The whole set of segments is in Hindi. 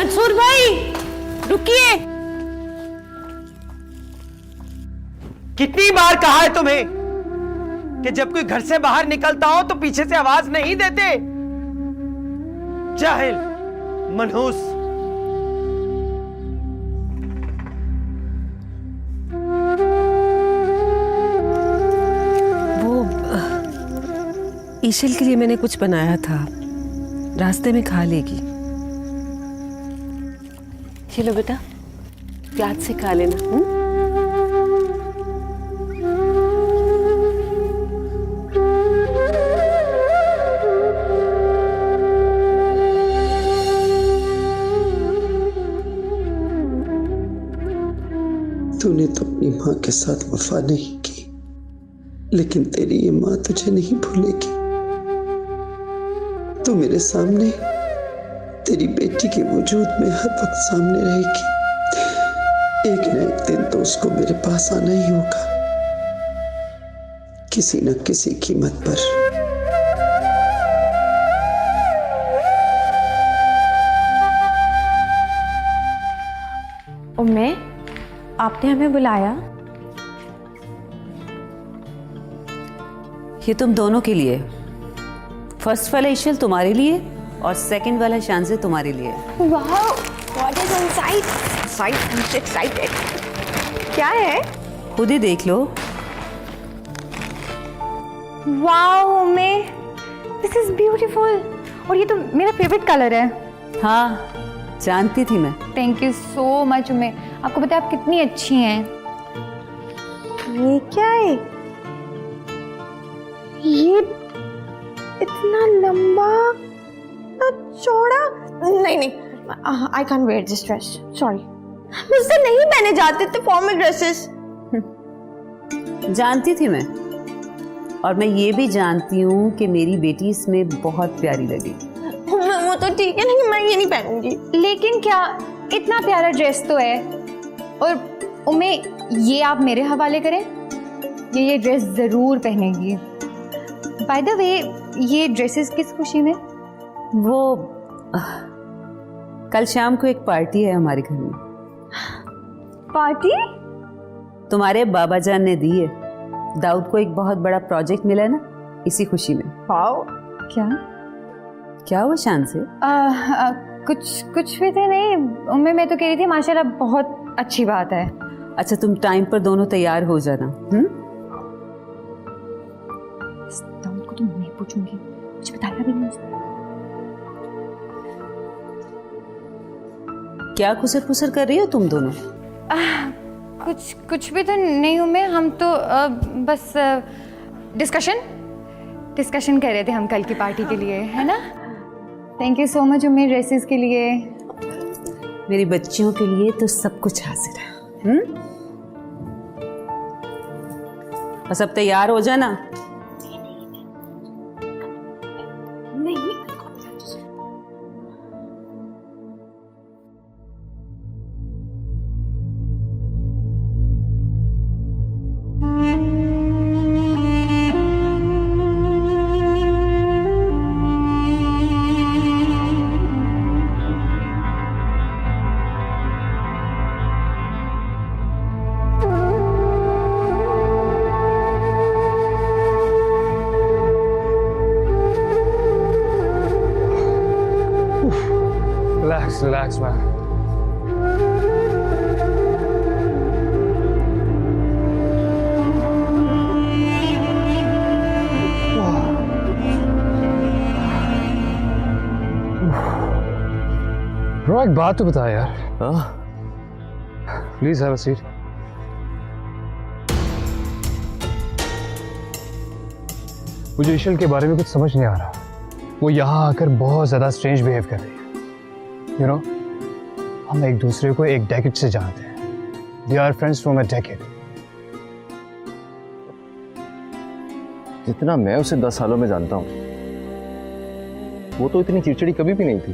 मंसूर भाई रुकिए। कितनी बार कहा है तुम्हें कि जब कोई घर से बाहर निकलता हो तो पीछे से आवाज नहीं देते? जाहिल, मनहूस। वो ईशल के लिए मैंने कुछ बनाया था, रास्ते में खा लेगी। चलो बेटा, प्याज से खा लेना। तूने तो अपनी माँ के साथ वफा नहीं की, लेकिन तेरी ये माँ तुझे नहीं भूलेगी। तू मेरे सामने तेरी बेटी के वजूद में हर वक्त सामने रहेगी। एक न एक दिन तो उसको मेरे पास आना ही होगा, किसी न किसी कीमत पर। उम्मे, आपने हमें बुलाया? ये तुम दोनों के लिए। फर्स्ट वाला ईशल तुम्हारे लिए और सेकंड वाला शांसे तुम्हारे लिए। वाह, what is inside? I am excited. क्या है? खुद ही देख लो। वाओ उम्मे, दिस इज ब्यूटीफुल। और ये तो मेरा फेवरेट कलर है। हाँ, जानती थी मैं। थैंक यू सो मच उम्मे। आपको पता है आप कितनी अच्छी हैं। ये क्या है? ये इतना लंबा, इतना चौड़ा। नहीं, I can't where this dress, sorry. मुझसे नहीं पहने जाते थे फॉर्मल ड्रेसेस। जानती थी मैं, और मैं ये भी जानती हूँ कि मेरी बेटी इसमें बहुत प्यारी लगेगी। वो तो ठीक है, लेकिन मैं ये नहीं पहनूंगी। लेकिन क्या, इतना प्यारा ड्रेस तो है। और उम्मे, ये आप मेरे हवाले करें, ये ड्रेस जरूर पहनेगी। बाय द वे, ये ड्रेसेस किस खुशी में? वो कल शाम को एक पार्टी है हमारे घर में। पार्टी? तुम्हारे बाबा जान ने दी है। दाऊद को एक बहुत बड़ा प्रोजेक्ट मिला है ना, इसी खुशी में। वाओ। क्या हुआ शान से? कुछ भी थे नहीं उम्मे, मैं तो कह रही थी माशाल्लाह बहुत अच्छी बात है। अच्छा, तुम टाइम पर दोनों तैयार हो जाना। दाऊद को तो मैं पूछूंगी, मुझे बताया भी नहीं उसने। क्या खुसर फुसर कर रही हो तुम दोनों? कुछ भी तो नहीं उम्मे, हम तो बस डिस्कशन कर रहे थे हम कल की पार्टी के लिए, है ना। Thank you so much Umme, dresses के लिए। मेरी बच्चियों के लिए तो सब कुछ हासिल है। बस अब तैयार हो जाना। Relax, man. ब्रो, एक बात तो बता यार। Please have a seat. मुझे ईशल के बारे में कुछ समझ नहीं आ रहा। वो यहाँ आकर बहुत ज्यादा स्ट्रेंज बिहेव कर रही है। You know, हम एक दूसरे को एक डेकेड से जानते हैं। We are friends from a decade. जितना मैं उसे 10 सालों में जानता हूँ, वो तो इतनी चिड़चिड़ी कभी भी नहीं थी।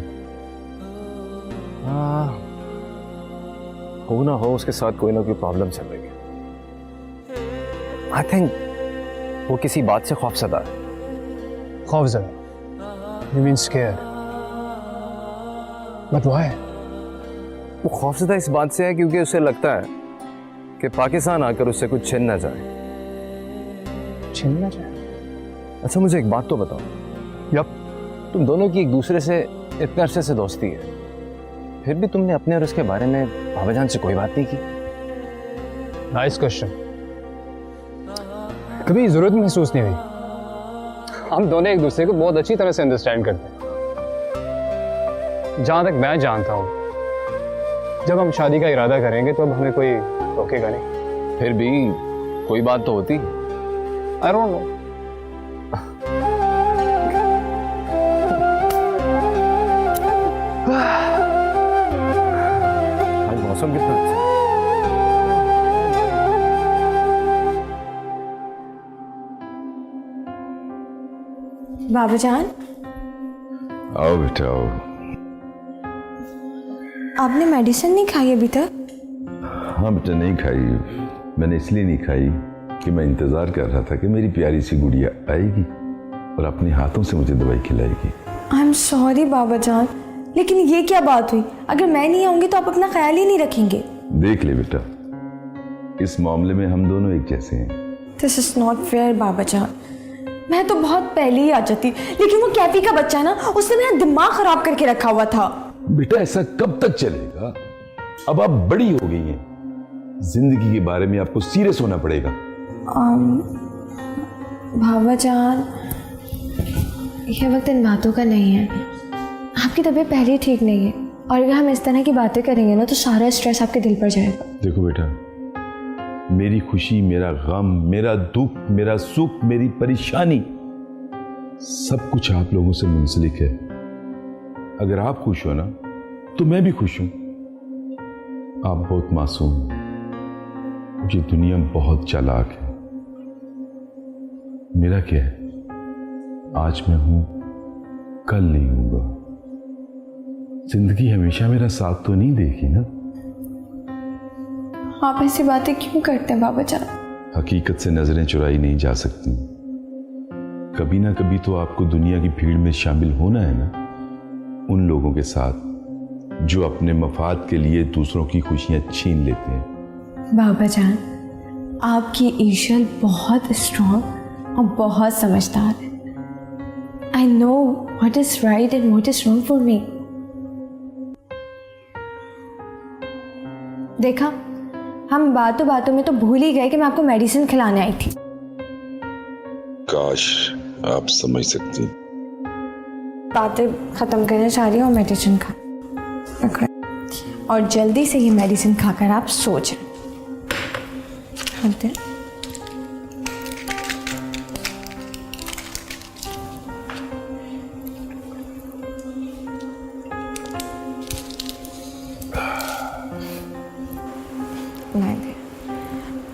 हो ना हो उसके साथ कोई ना कोई प्रॉब्लम चल रही है। आई थिंक वो किसी बात से खौफजदा है। खौफजदा? You mean scared? But why? वो खौफजदा इस बात से है क्योंकि उसे लगता है कि पाकिस्तान आकर उससे कुछ छिन ना जाए। छीनना चाहे? अच्छा मुझे एक बात तो बताओ, यप। तुम दोनों की एक दूसरे से इतने अरसे से दोस्ती है, फिर भी तुमने अपने और उसके बारे में बाबा जान से कोई बात नहीं की? Nice question. कभी जरूरत महसूस नहीं हुई। हम दोनों एक दूसरे को बहुत अच्छी तरह से अंडरस्टैंड करते हैं। जहां तक मैं जानता हूं, जब हम शादी का इरादा करेंगे तो अब हमें कोई रोकेगा नहीं। फिर भी कोई बात तो होती। आई डोंट नो। आज मौसम कितना अच्छा है। बाबा जान, आओ बेटा आओ। आपने मेडिसिन नहीं खाई अभी तक? हाँ बेटा नहीं खाई। मैंने इसलिए नहीं खाई कि मैं इंतजार कर रहा था कि मेरी प्यारी सी गुड़िया आएगी और अपने हाथों से मुझे दवाई खिलाएगी। आई एम सॉरी बाबा जान, लेकिन ये क्या बात हुई? अगर मैं नहीं आऊंगी तो आप अपना ख्याल ही नहीं रखेंगे। देख ले बेटा, इस मामले में हम दोनों एक जैसे हैं। दिस इज नॉट फेयर बाबा जान। मैं तो बहुत पहले ही आ जाती, लेकिन वो कैफी का बच्चा ना, उसने मेरा दिमाग खराब करके रखा हुआ था। बेटा ऐसा कब तक चलेगा? अब आप बड़ी हो गई हैं, जिंदगी के बारे में आपको सीरियस होना पड़ेगा। बाबा जान, ये वक्त इन बातों का नहीं है। आपकी तबीयत पहले ही ठीक नहीं है, और अगर हम इस तरह की बातें करेंगे ना तो सारा स्ट्रेस आपके दिल पर जाएगा। देखो बेटा, मेरी खुशी, मेरा गम, मेरा दुख, मेरा सुख, मेरी परेशानी, सब कुछ आप लोगों से मुंसलिक है। अगर आप खुश हो ना तो मैं भी खुश हूं। आप बहुत मासूम हैं, ये दुनिया बहुत चालाक है। मेरा क्या है, आज मैं हूं, कल नहीं होगा। जिंदगी हमेशा मेरा साथ तो नहीं देगी ना। आप ऐसी बातें क्यों करते हैं बाबा जान? हकीकत से नजरें चुराई नहीं जा सकती। कभी ना कभी तो आपको दुनिया की भीड़ में शामिल होना है ना, उन लोगों के साथ जो अपने मफाद के लिए दूसरों की खुशियां छीन लेते हैं। बाबा जान, आपकी ईशल बहुत स्ट्रॉन्ग और बहुत समझदार है। I know what is right and what is wrong for me. देखा, हम बातों बातों में तो भूल ही गए कि मैं आपको मेडिसिन खिलाने आई थी। काश आप समझ सकती। बातें खत्म करने चाह रही हूँ, मेडिसिन खा और जल्दी से ये मेडिसिन खाकर आप सो जाएं।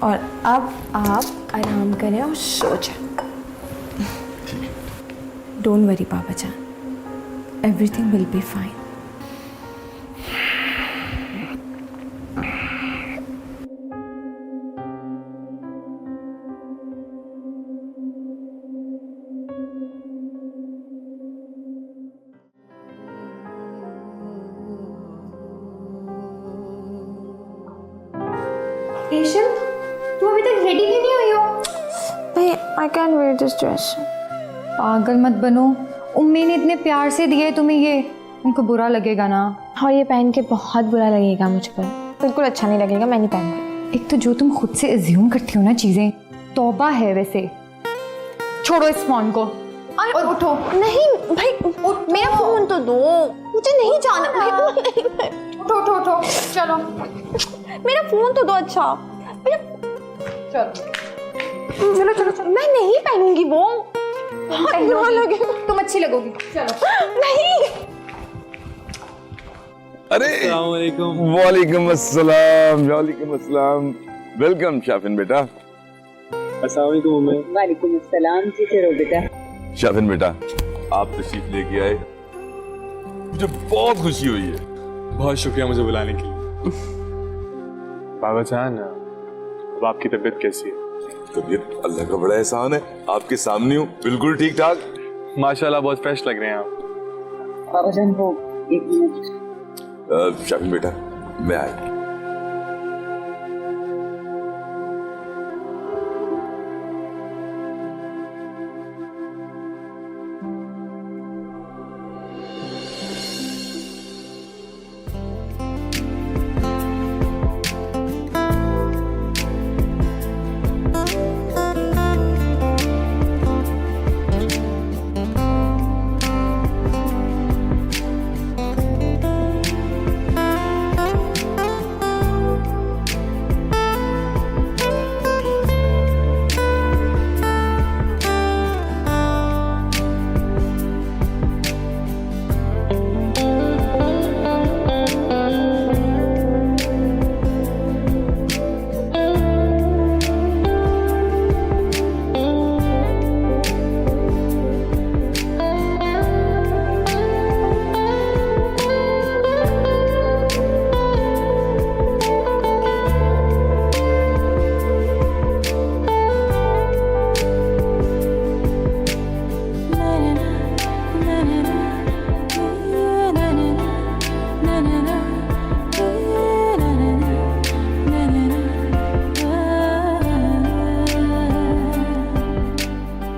और अब आप आराम करें और सो जाएं। डोंट वरी बाबा जान, एवरीथिंग विल बी फाइन। रेशम, तू अभी तक रेडी क्यों नहीं हुई हो? I can't wear this dress. पागल मत बनो, उम्मी ने इतने प्यार से दिए तुम्हें ये, उनको बुरा लगेगा ना। और ये पहन के बहुत बुरा लगेगा मुझ पर, बिल्कुल अच्छा नहीं लगेगा, मैं नहीं पहनूंगी। एक तो जो तुम खुद से अज्यूम करती हो ना चीजें, तौबा है वैसे। छोड़ो इस फोन को और उठो। नहीं भाई, मेरा फोन तो दो, मुझे नहीं जाना भाई। उठो उठो उठो, चलो मेरा फोन तो दो। अच्छा चलो चलो चलो, मैं नहीं पहनूंगी वो, तुम अच्छी लगोगी। चलो। नहीं। अरे वालेकुम अस्सलाम। वालेकुम अस्सलाम। वेलकम शाफिन बेटा। वालेकुम अस्सलाम जी। करो बेटा। शाफिन बेटा, आप तशरीफ लेके आए, मुझे बहुत खुशी हुई है। बहुत शुक्रिया मुझे बुलाने के लिए। बाबा जान, अब आपकी तबीयत कैसी है? तबीयत अल्लाह का बड़ा एहसान है, आपके सामने हूँ, बिल्कुल ठीक ठाक। माशाल्लाह बहुत फ्रेश लग रहे हैं आप। बाबा जान वो एक मिनट। शाफिन बेटा, मैं आएगी।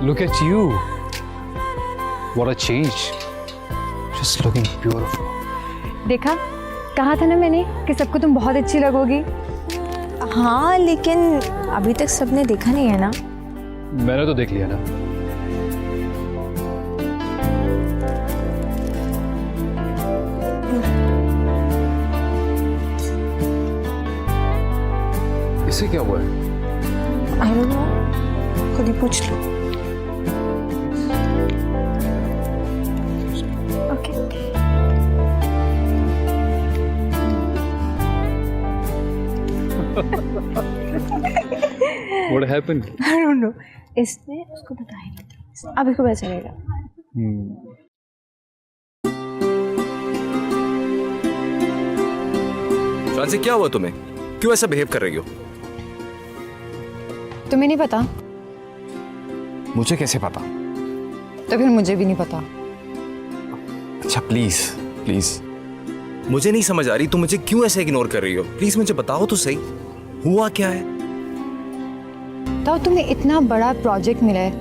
Look at you. What a change. Just looking beautiful. देखा, कहा था ना मैंने कि सबको तुम बहुत अच्छी लगोगी। हाँ, लेकिन अभी तक सबने देखा नहीं है ना। मैंने तो देख लिया ना। इसे क्या हुआ है? आई डोंट नो, खुद ही पूछ लो। Okay. What happened? I don't know, इसने उसको बताया नहीं, अब इसको पता चलेगा। फ्रांसी, क्या हुआ तुम्हें? क्यों ऐसा बिहेव कर रही हो? तुम्हें नहीं पता मुझे कैसे पता? तो फिर मुझे भी नहीं पता। अच्छा प्लीज प्लीज, मुझे नहीं समझ आ रही तुम मुझे क्यों ऐसे इग्नोर कर रही हो। प्लीज मुझे बताओ तो सही, हुआ क्या है? तो तुम्हें इतना बड़ा प्रोजेक्ट मिला है,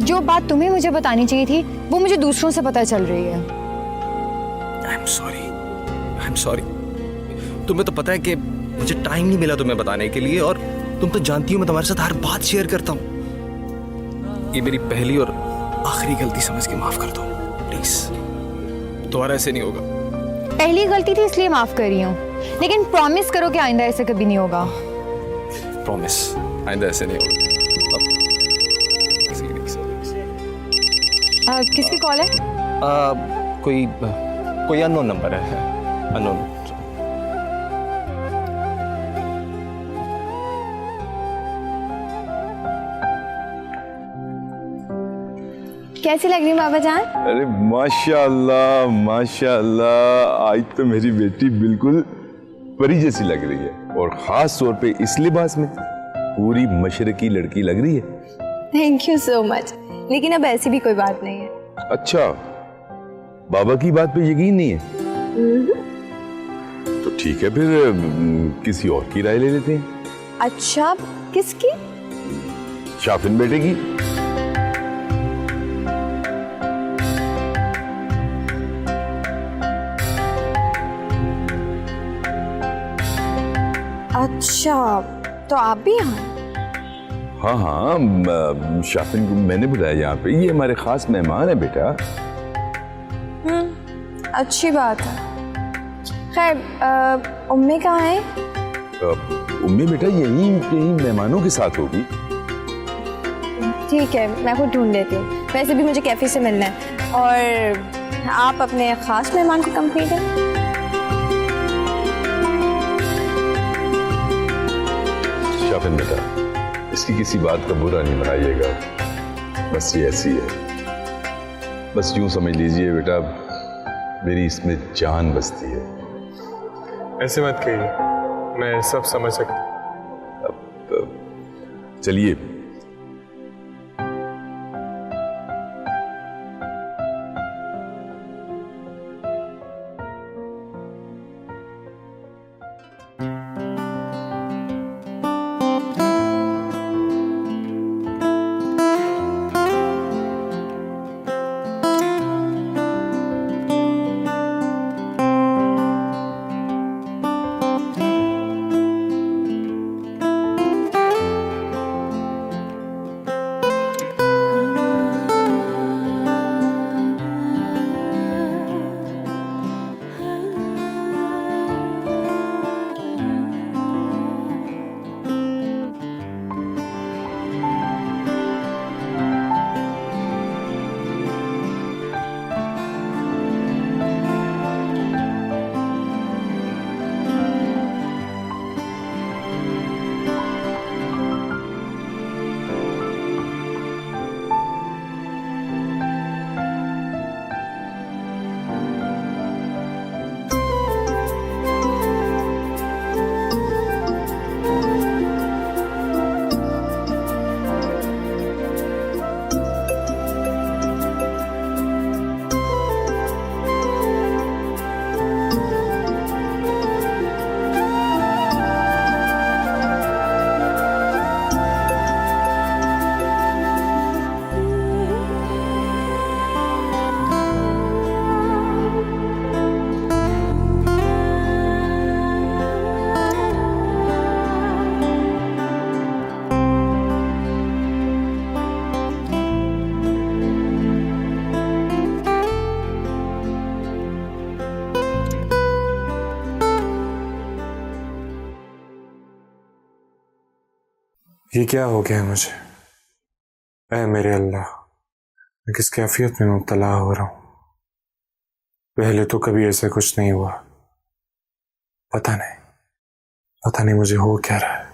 जो बात तुम्हें मुझे बतानी चाहिए थी वो मुझे दूसरों से पता चल रही है। I am sorry. तुम्हें तो पता है कि मुझे टाइम नहीं मिला तुम्हें बताने के लिए, और तुम तो जानती हो मैं तुम्हारे साथ हर बात शेयर करता हूँ। ये मेरी पहली और आखिरी गलती समझ के माफ कर दो प्लीज, दोबारा ऐसे नहीं होगा। पहली गलती थी इसलिए माफ कर रही हूँ, लेकिन प्रॉमिस करो कि आइंदा ऐसे कभी नहीं होगा। प्रॉमिस, आइंदा ऐसे नहीं होगा। किसकी कॉल है? कोई अननोन नंबर है, अननोन। कैसी लग रही है बाबा जान? अरे माशाल्लाह माशाल्लाह, आज तो मेरी बेटी बिल्कुल परी जैसी लग रही है, और खास तौर पे इस लिबास में पूरी मशरकी लड़की लग रही है। थैंक यू सो मच, लेकिन अब ऐसी भी कोई बात नहीं है। अच्छा, बाबा की बात पे यकीन नहीं है? तो ठीक है, फिर किसी और की राय ले लेते हैं। अच्छा, किसकी? शाफिन बेटे की। अच्छा, तो आप भी यहाँ? हाँ हाँ, शाफिन को मैंने बुलाया यहाँ पे, ये हमारे खास मेहमान है बेटा। अच्छी बात है। खैर, उम्मी कहाँ है? उम्मी बेटा यही मेहमानों के साथ होगी। ठीक है, मैं खुद ढूंढ लेती हूँ। वैसे भी मुझे कैफे से मिलना है, और आप अपने खास मेहमान को कंप्लीट है। शाफिन बेटा, इसकी किसी बात का बुरा नहीं बनाइएगा, बस ये ऐसी है। बस यूं समझ लीजिए बेटा, मेरी इसमें जान बसती है। ऐसे मत कहिए, मैं सब समझ सकता। चलिए, ये क्या हो गया है मुझे? ऐ मेरे अल्लाह, मैं किस कैफियत में मुब्तला हो रहा हूं। पहले तो कभी ऐसा कुछ नहीं हुआ। पता नहीं मुझे हो क्या रहा है,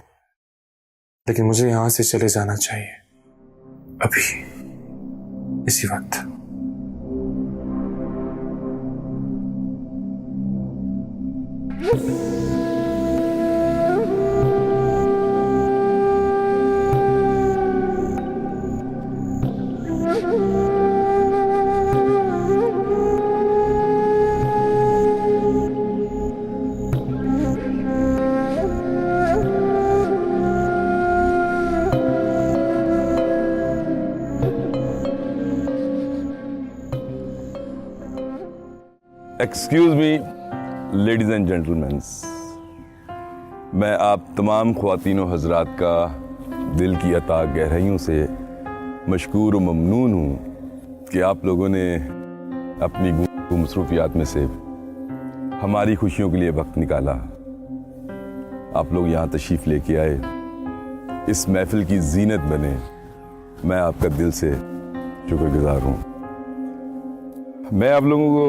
लेकिन मुझे यहां से चले जाना चाहिए अभी, इसी वक्त। Excuse me ladies and gentleman, मैं आप तमाम ख्वातीनो हजरात का दिल की अता गहराइयों से मशकूर व ममनून हूँ कि आप लोगों ने अपनी मसरूफियात में से हमारी खुशियों के लिए वक्त निकाला। आप लोग यहाँ तशरीफ़ लेके आए, इस महफिल की जीनत बने। मैं आपका दिल से शुक्रगुजार हूँ। मैं आप लोगों को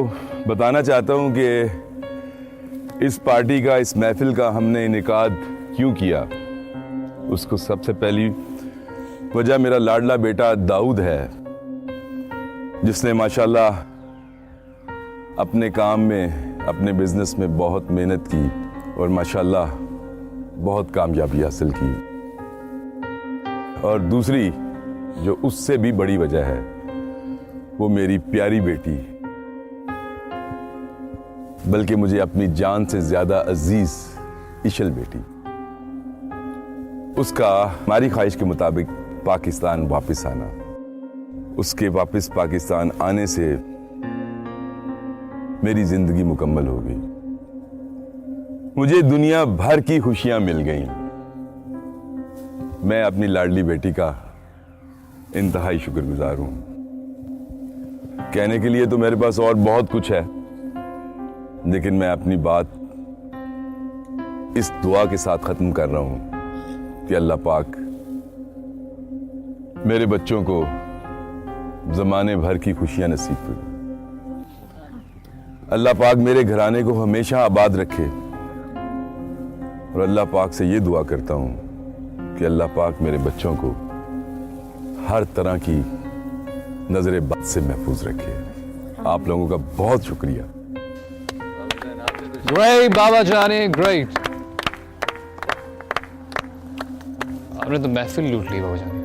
बताना चाहता हूँ कि इस पार्टी का, इस महफिल का हमने इनेकाद क्यों किया। उसको सबसे पहली वजह मेरा लाडला बेटा दाऊद है, जिसने माशाल्लाह अपने काम में, अपने बिजनेस में बहुत मेहनत की और माशाल्लाह बहुत कामयाबी हासिल की। और दूसरी जो उससे भी बड़ी वजह है, वो मेरी प्यारी बेटी, बल्कि मुझे अपनी जान से ज्यादा अजीज इशल बेटी। उसका हमारी ख्वाहिश के मुताबिक पाकिस्तान वापस आना, उसके वापस पाकिस्तान आने से मेरी जिंदगी मुकम्मल हो गई। मुझे दुनिया भर की खुशियां मिल गईं। मैं अपनी लाडली बेटी का इंतहाई शुक्रगुजार हूं। कहने के लिए तो मेरे पास और बहुत कुछ है, लेकिन मैं अपनी बात इस दुआ के साथ खत्म कर रहा हूं कि अल्लाह पाक मेरे बच्चों को जमाने भर की खुशियां नसीब करें। अल्लाह पाक मेरे घराने को हमेशा आबाद रखे। और अल्लाह पाक से ये दुआ करता हूं कि अल्लाह पाक मेरे बच्चों को हर तरह की नजर बद से महफूज रखे। आप लोगों का बहुत शुक्रिया। ग्रेट बाबा जाने, ग्रेट। आपने तो महफिल लूट ली बाबा जाने।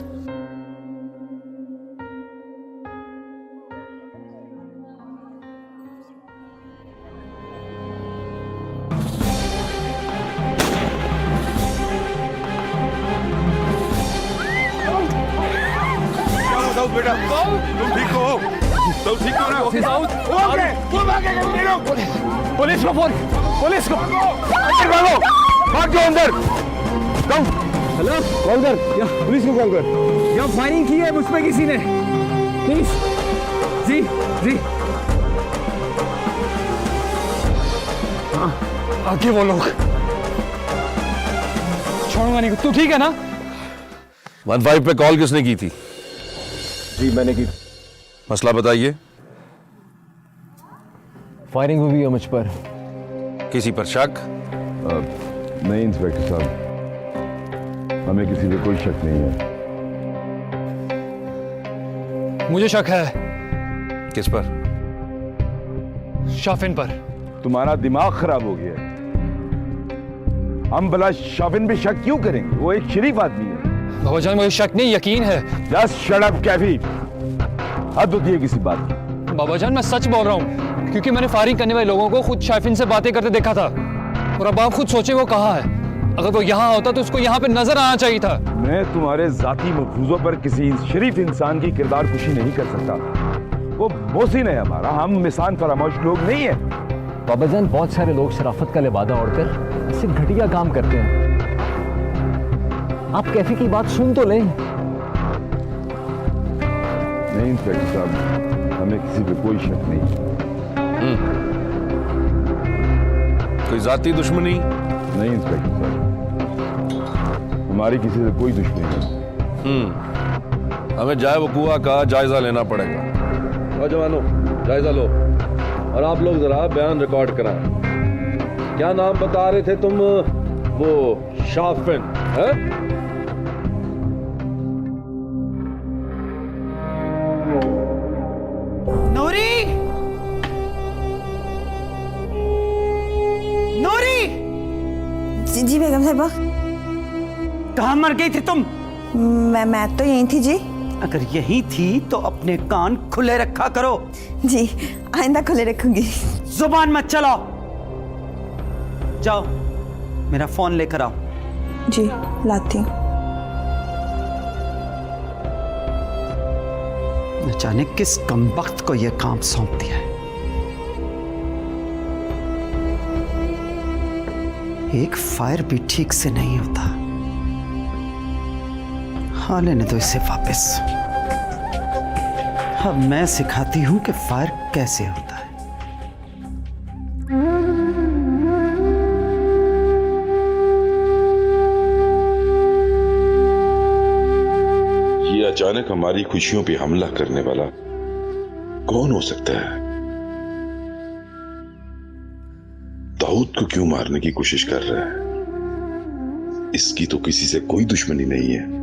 बेटा तुम ठीक हो? तुम ठीक हो ना? पुलिस को फोन, पुलिस को अंदर भागो, भाग जाओ अंदर। हेलो, कॉल कर, पुलिस को कॉल कर। यहाँ फायरिंग की है मुझ पे किसी ने। प्लीज। जी जी। हाँ, आगे वो लोग। छोड़ूंगा नहीं। तू ठीक है ना? 15 पे कॉल किसने की थी? जी मैंने की। मसला बताइए। फायरिंग हुई है मुझ पर। किसी पर शक? नहीं इंस्पेक्टर साहब, हमें किसी पे कोई शक नहीं है। मुझे शक है। किस पर? शाफिन पर। तुम्हारा दिमाग खराब हो गया है। हम भला शाफिन पे शक क्यों करेंगे? वो एक शरीफ आदमी है। बाबा जान मुझे शक नहीं, यकीन है। जस्ट शट अप कैफी, हद होती है किसी बात की। बाबा जान मैं सच बोल रहा हूँ, क्योंकि मैंने फायरिंग करने वाले लोगों को खुद शाफिन से बातें करते देखा था। और अब आप खुद सोचे वो कहाँ है। अगर वो यहाँ होता तो उसको यहाँ पे नजर आना चाहिए था। मैं तुम्हारे जाती मफरूजों पर किसी शरीफ इंसान की किरदार कुशी नहीं कर सकता। वो मोहसिन है हमारा, हम मिसान फरामोश लोग नहीं है। बाबा जान बहुत सारे लोग शराफत का लिबादा ओढ़कर ऐसे घटिया काम करते हैं। आप कैफी की बात सुन तो लें। नहीं इंस्पेक्टर साहब, हमें किसी पे कोई शक नहीं। कोई जाती दुश्मनी? नहीं इंस्पेक्टर साहब, हमारी किसी से कोई दुश्मनी नहीं। हमें जाए वकूआ का जायजा लेना पड़ेगा। और जवानों, जायजा लो। और आप लोग जरा बयान रिकॉर्ड कराएं। क्या नाम बता रहे थे तुम? वो शाफिन है? नूरी, नूरी, जी जी बेगम साहिबा। कहाँ मर गई थी तुम? मैं तो यहीं थी जी। अगर यहीं थी तो अपने कान खुले रखा करो। जी आइंदा खुले रखूंगी। जुबान मत चलाओ। जाओ मेरा फोन लेकर आओ। जी लाती हूँ। न जाने किस कमबख्त को यह काम सौंप दिया है। एक फायर भी ठीक से नहीं होता। हाँ लेने दो इसे वापस। अब मैं सिखाती हूं कि फायर कैसे होता है। ये अचानक हमारी खुशियों पे हमला करने वाला कौन हो सकता है? दाऊद को क्यों मारने की कोशिश कर रहा है? इसकी तो किसी से कोई दुश्मनी नहीं है।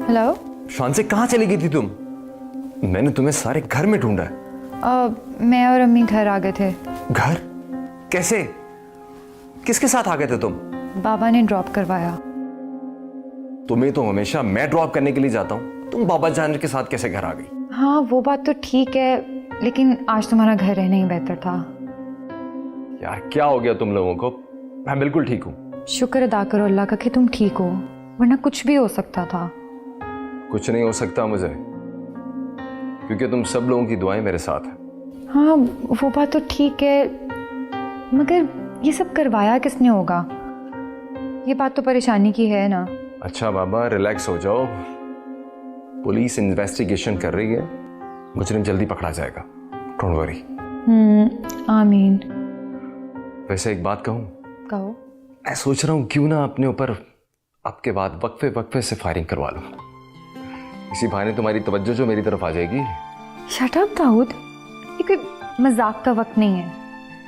हेलो। शान से कहाँ चली गई थी तुम? मैंने तुम्हें सारे घर में ढूंढा है। मैं और अम्मी घर आ गए थे। घर? कैसे? किसके साथ आ गए थे तुम? बाबा ने ड्रॉप करवाया। तुम्हें तो हमेशा मैं ड्रॉप करने के लिए जाता हूँ, तुम बाबा जान के साथ कैसे घर आ गई? हाँ वो बात तो ठीक है, लेकिन आज तुम्हारा घर रहना ही बेहतर था। यार क्या हो गया तुम लोगों को? मैं बिल्कुल ठीक हूँ। शुक्र अदा करो अल्लाह का कि तुम ठीक हो, वरना कुछ भी हो सकता था। कुछ नहीं हो सकता मुझे, क्योंकि तुम सब लोगों की दुआएं मेरे साथ हैं। हाँ वो बात तो ठीक है, मगर ये सब करवाया किसने होगा? ये बात तो परेशानी की है ना। अच्छा बाबा रिलैक्स हो जाओ, पुलिस इन्वेस्टिगेशन कर रही है, मुजरिम जल्दी पकड़ा जाएगा, डोंट वरी। आमीन। वैसे एक बात कहूँ? कहो। मैं सोच रहा हूँ क्यों ना अपने ऊपर आपके बाद वक्फे वक्फे से फायरिंग करवा लूँ। इसी बहाने तुम्हारी तवज्जो जो मेरी तरफ आ जाएगी। शट अप दाऊद, ये कोई मजाक का वक्त नहीं है।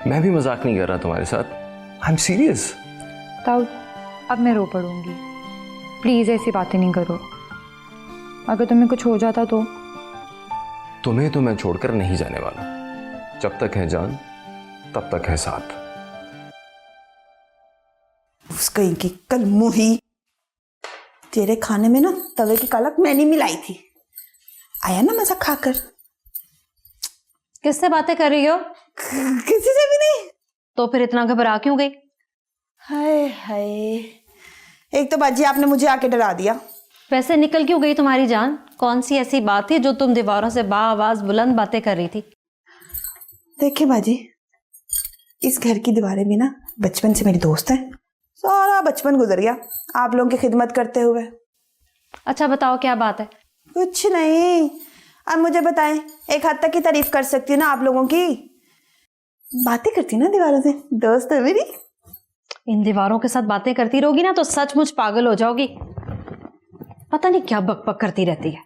मैं भी मजाक नहीं कर रहा तुम्हारे साथ, आई एम सीरियस। दाऊद अब मैं रो पड़ूंगी, प्लीज ऐसी बातें नहीं करो। अगर तुम्हें कुछ हो जाता तो? तुम्हें तो मैं छोड़कर नहीं जाने वाला, जब तक है जान तब तक है साथ। उसका इनकी कल मुही, तेरे खाने में ना तवे की कलक मैंने मिलाई थी, आया ना मजा खाकर। किससे बातें कर रही हो? किसी से भी नहीं। तो फिर इतना घबरा क्यों गई? हाय हाय, एक तो बाजी आपने मुझे आके डरा दिया। वैसे निकल क्यों गई तुम्हारी जान? कौन सी ऐसी बात थी जो तुम दीवारों से बाआवाज बुलंद बातें कर रही थी? देखिए बाजी, इस घर की दीवारें भी ना बचपन से मेरी दोस्त है, सारा बचपन गुजर गया आप लोगों की खिदमत करते हुए। अच्छा बताओ क्या बात है? कुछ नहीं, अब मुझे बताएं, एक हद तक की तारीफ कर सकती हूँ ना आप लोगों की। बातें करती ना दीवारों से, दोस्त है मेरी। इन दीवारों के साथ बातें करती रहोगी ना तो सचमुच पागल हो जाओगी। पता नहीं क्या बकबक करती रहती है।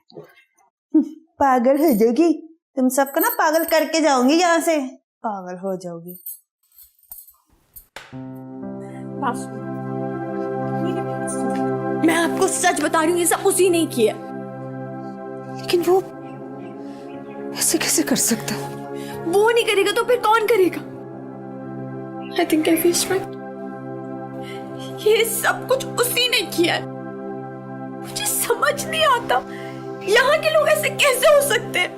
पागल हो जाओगी, तुम सबको ना पागल करके जाऊंगी यहाँ से, पागल हो जाओगी। मैं आपको सच बता रही हूँ, ये सब उसी ने किया। लेकिन वो ऐसे कैसे कर सकता? वो नहीं करेगा तो फिर कौन करेगा? I think I feel right. ये सब कुछ उसी ने किया है। मुझे समझ नहीं आता यहाँ के लोग ऐसे कैसे हो सकते हैं।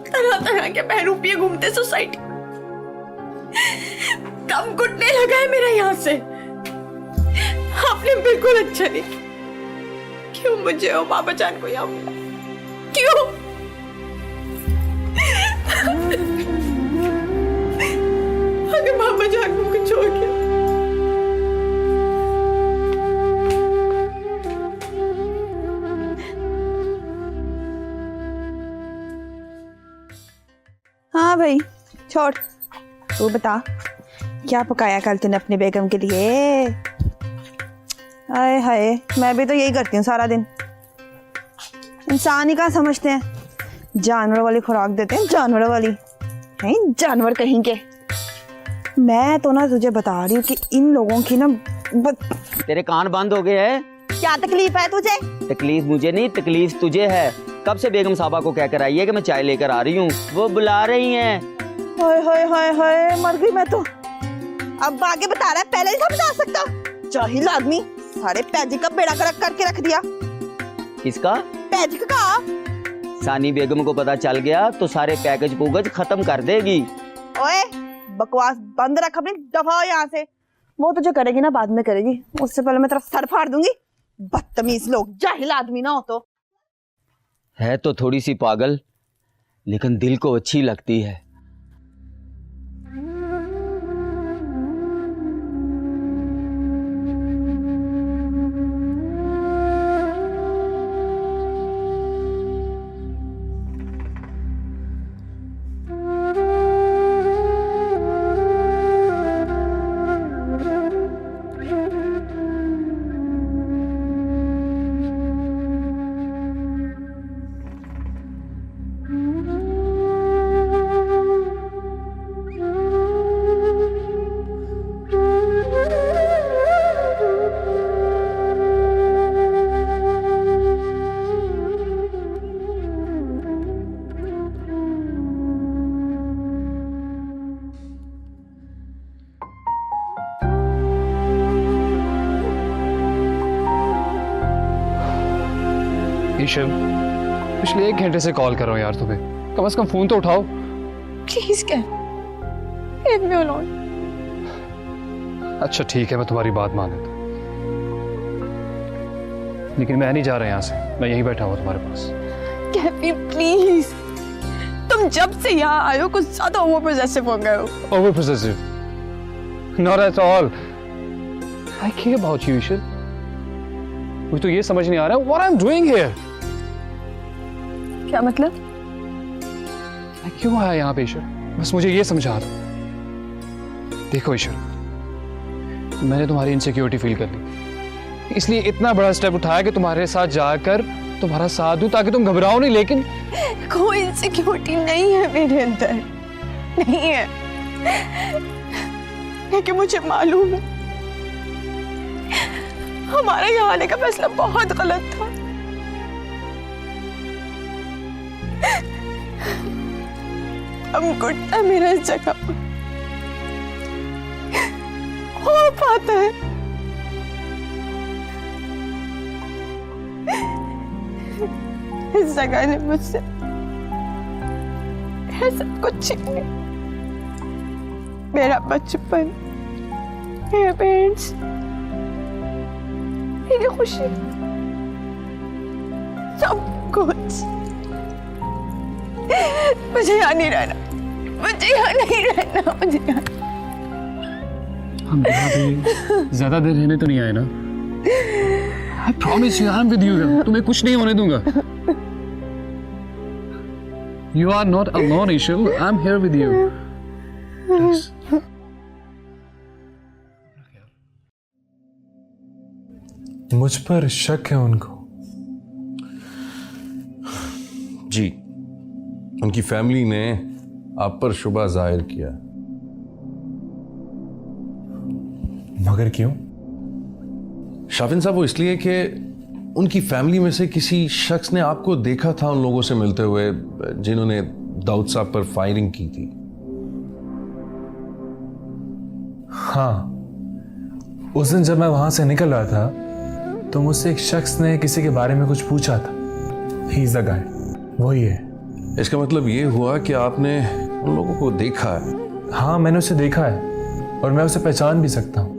तरह तरह के बहरूपिये घूमते सोसाइटी। दम घुटने लगा है मेरा यहाँ से। आपने बिल्कुल अच्छा नहीं। क्यों मुझे और बाबा जान को यहाँ बुलाया? क्यों? अगर बाबा जान को कुछ हो गया, हाँ भाई छोड़, तू बता क्या पकाया कल तूने अपनी बेगम के लिए? हाय हाय, मैं भी तो यही करती हूँ सारा दिन। इंसान ही कहाँ समझते हैं, जानवर वाली खुराक देते हैं, जानवर वाली हैं, जानवर कहीं के। मैं तो ना तुझे बता रही हूँ कि इन लोगों की ना तेरे कान बंद हो गए हैं। क्या तकलीफ है तुझे? तकलीफ मुझे नहीं, तकलीफ तुझे है। कब से बेगम साहबा को कहकर आई है कि मैं चाय लेकर आ रही हूँ, वो बुला रही हैं। हाय हाय हाय हाय, मर गई मैं तो। अब आगे बता रहा है, पहले नहीं समझा सकता। जाहिल आदमी, सारे पैजिक का बेड़ा गर्क करके रख दिया। किसका? पैजिक का। सानी बेगम को पता चल गया तो सारे पैकेज पुगज खत्म कर देगी। ओए बकवास बंद रख अपनी, दफा हो यहाँ से। वो तो जो करेगी ना बाद में करेगी, उससे पहले मैं तेरा सर फाड़ दूंगी। बदतमीज लोग, जाहिल आदमी ना हो तो। है तो थोड़ी सी पागल, लेकिन दिल को अच्छी लगती है। ईशम, पिछले 1 घंटे से कॉल कर रहा हूँ यार तुम्हें, कम से कम फोन तो उठाओ। प्लीज क्या? Leave me alone. अच्छा ठीक है, मैं तुम्हारी बात मान लेता हूँ, लेकिन मैं नहीं जा रहा यहाँ से, मैं यहीं बैठा हुआ तुम्हारे पास। कैफी प्लीज, तुम जब से यहाँ आए हो कुछ ज्यादा ओवर पोजेसिव हो गए हो। Over possessive? Not at all, I care about you Isham. मुझे तो ये समझ नहीं आ रहा what I am doing here. क्या मतलब? मैं क्यों आया यहाँ पे ईशर, बस मुझे ये समझा दो। देखो ईशर, मैंने तुम्हारी इनसिक्योरिटी फील कर ली, इसलिए इतना बड़ा स्टेप उठाया कि तुम्हारे साथ जाकर तुम्हारा साथ दूं ताकि तुम घबराओ नहीं। लेकिन कोई इनसिक्योरिटी नहीं है मेरे अंदर, नहीं है। लेकिन मुझे मालूम है हमारा यहाँ आने का फैसला बहुत गलत था। अब घुटना मेरा इस जगह पर हो पाता है। इस जगह ने मुझसे मेरा सब कुछ छीन लिया, मेरा बचपन, मेरे पेरेंट्स, मेरी खुशी, सब कुछ। मुझे यहाँ नहीं रहना, मुझे यहाँ नहीं रहना, मुझे यहाँ। हम यहाँ पे ज्यादा देर रहने तो नहीं आए ना? I promise you, I'm with you. तुम्हें कुछ नहीं होने दूंगा. You are not alone, Ishil. I'm here with you. Please. मुझ पर शक है उनको। जी, उनकी फैमिली ने आप पर शुबा जाहिर किया। मगर क्यों? शाफिन साहब, वो इसलिए कि उनकी फैमिली में से किसी शख्स ने आपको देखा था उन लोगों से मिलते हुए जिन्होंने दाऊद साहब पर फायरिंग की थी। हाँ, उस दिन जब मैं वहां से निकल रहा था तो मुझसे एक शख्स ने किसी के बारे में कुछ पूछा था। ही इज द गाय, वही है। इसका मतलब ये हुआ कि आपने उन लोगों को देखा है? हाँ, मैंने उसे देखा है और मैं उसे पहचान भी सकता हूँ।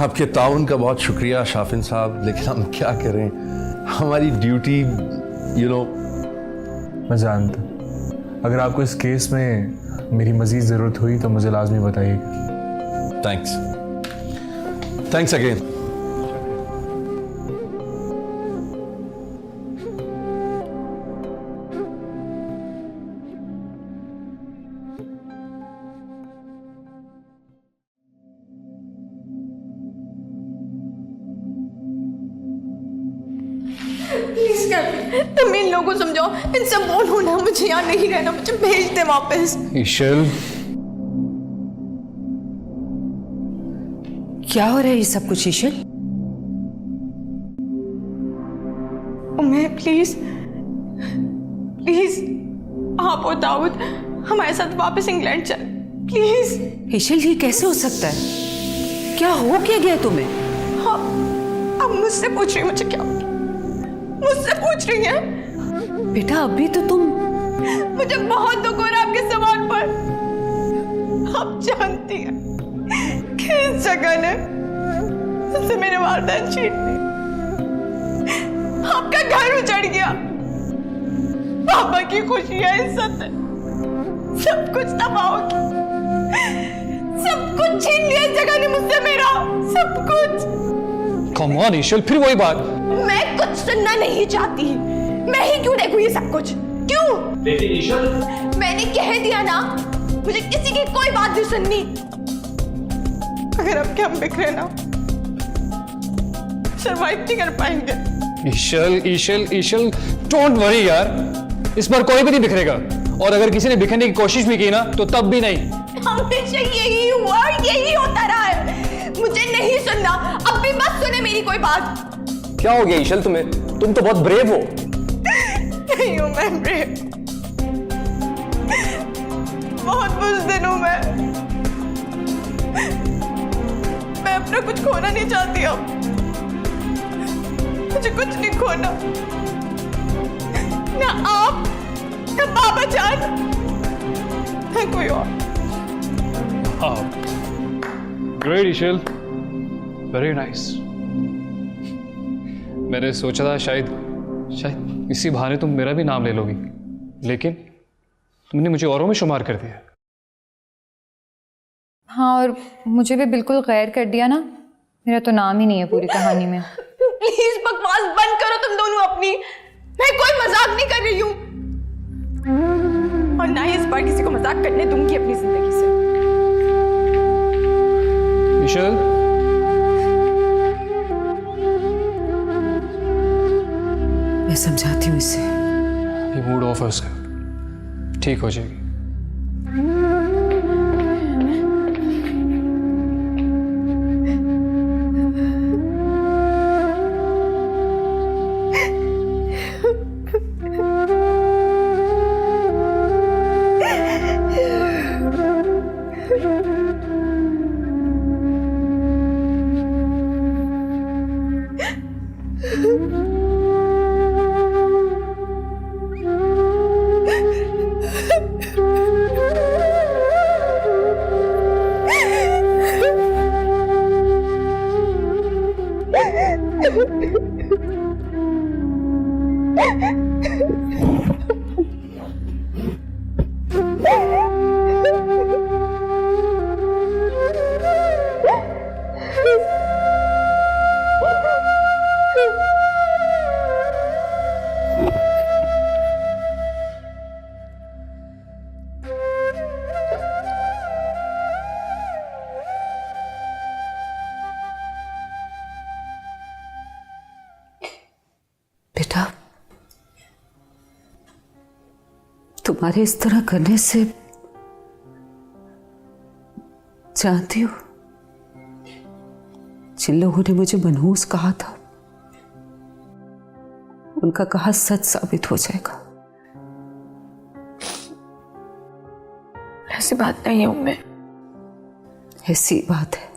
आपके ताउन का बहुत शुक्रिया शाफिन साहब, लेकिन हम क्या करें, हमारी ड्यूटी मैं जानता हूँ। अगर आपको इस केस में मेरी मजीद ज़रूरत हुई तो मुझे लाजमी बताइएगा। Thanks again. प्लीज कैफी, तुम इन लोगों को समझाओ, इनसे बोल होना, मुझे यहाँ नहीं रहना, मुझे भेज दे वापस। ईशल, क्या हो रहा है ये सब कुछ ईशल? मैं प्लीज प्लीज आप और दाऊद हमारे साथ वापस इंग्लैंड चल, प्लीज। ईशल, ये कैसे हो सकता है? क्या हो क्या गया तुम्हें? हाँ, अब मुझसे पूछ रही है मुझे क्या हो गया? मुझसे पूछ रही है? बेटा अभी तो तुम... मुझे बहुत दुख हो रहा है आपके सवाल पर। आप जानती हैं कि इस जगह ने मुझसे मेरे वालिदैन छीन लिए, आपका घर उजड़ गया, पापा की खुशियां, इज्जत सब कुछ तबाह हो गया, सब कुछ छीन लिया इस जगह ने मुझसे, मेरा सब कुछ। कम ऑन ईशल, फिर वही बात। मैं कुछ सुनना नहीं चाहती, मैं ही क्यों देखूं ये सब कुछ? क्यों? लेकिन ईशल, मैंने कह दिया ना, मुझे किसी की कोई बात नहीं सुननी। अगर अब क्या हम बिखरे ना, सरवाइव नहीं कर पाएंगे। ईशल ईशल ईशल, डोंट वरी यार, इस बार कोई भी नहीं बिखरेगा, और अगर किसी ने बिखरने की कोशिश भी की ना तो तब भी नहीं। हमेशा यही हुआ और यही होता रहा है, मुझे नहीं सुनना, अब भी मत सुने मेरी कोई बात। क्या हो गया ईशल तुम्हें? तुम तो बहुत ब्रेव हो। नहीं हूं मैं ब्रेव, बहुत बुज़दिल हूं मैं अपना कुछ खोना नहीं चाहती, अब मुझे कुछ नहीं खोना, ना आप, ना बाबा जान, ना कोई और। Great Ishal, very nice. मैंने सोचा था शायद इसी बहाने तुम मेरा भी नाम ले लोगी, लेकिन तुमने मुझे औरों में शुमार कर दिया। हाँ, और मुझे भी बिल्कुल गैर कर दिया ना, मेरा तो नाम ही नहीं है पूरी कहानी में। प्लीज बकवास बंद करो तुम दोनों अपनी, मैं कोई मजाक नहीं कर रही हूँ, और ना ही इस बार किसी को मजाक करने दूंगी अपनी जिंदगी से। ईशल, मैं समझाती हूँ इससे। ये मूड ऑफ है उसका, ठीक हो जाएगी। तुम्हारे इस तरह करने से, जानती हो, जिन लोगों ने मुझे मनहूस कहा था, उनका कहा सच साबित हो जाएगा। ऐसी बात नहीं है उम्मे। ऐसी बात है।